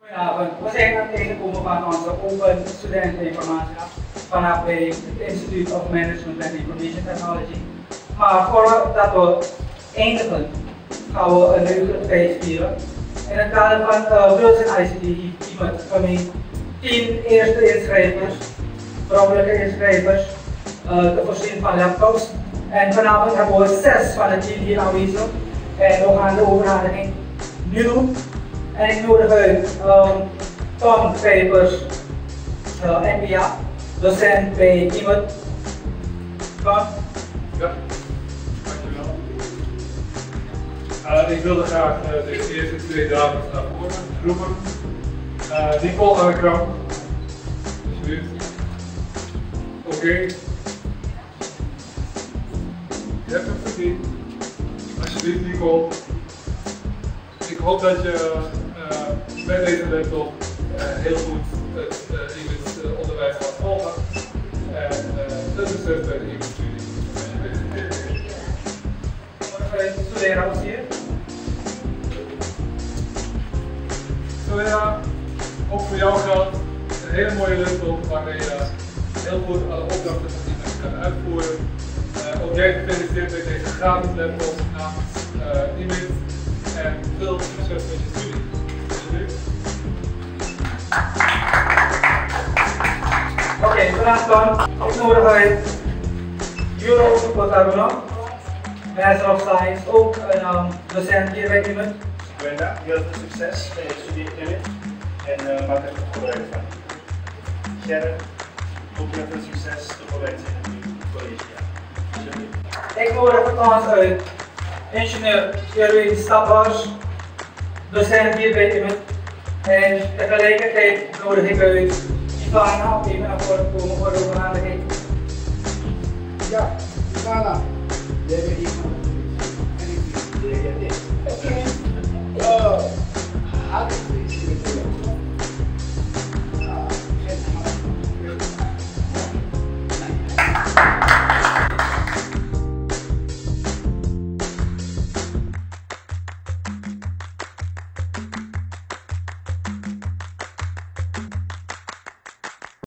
Goedenavond. We zijn aan het einde gekomen van onze open studenteninformatie vanaf bij het Institute of Management and Information Technology. Maar voordat we eindigen, gaan we een leuke feit vieren. In het kader van Wilson ICT heeft iemand van mij 10 eerste inschrijvers, vrouwelijke inschrijvers, te voorzien van laptops. En vanavond hebben we 6 van de 10 hier aanwezig. En we gaan de overhandiging nu doen. En ik nodig uit Tom Pijpers, NPA, docent bij iemand. Tom? Ja, dankjewel. Ik wilde graag de eerste 2 dames naar voren roepen. Nicole aan de krant. Alsjeblieft. Oké. Je hebt hem verdiend. Alsjeblieft Nicole. Ik hoop dat je met deze laptop heel goed het onderwijs gaat volgen. En dat is het bij de studie. Studeren als hier. Solera, ook voor jou geldt een hele mooie laptop waarmee je heel goed alle opdrachten van iemand kan uitvoeren. Ook jij gefeliciteerd met deze gratis laptop namens IMIT en veel succes met je studie. Oké, vandaag dan. Ik nodig uit Euro Potaruno, Master of Science, ook een docent hier bij iemand. Brenda, heel veel succes bij je studie IMIT en maak er goed gebruik van. Sharon, ook heel veel succes te voorbereiden in het collegejaar. Ik nodig vervolgens uit ingenieur Erwin Staphorst, docent hier bij iemand. En tegelijkertijd nodig ik uit Ivana om even naar voren te komen voor de overhandiging. Ja, Ivana. Jij bent Ivana. En ik ben dit. Oké.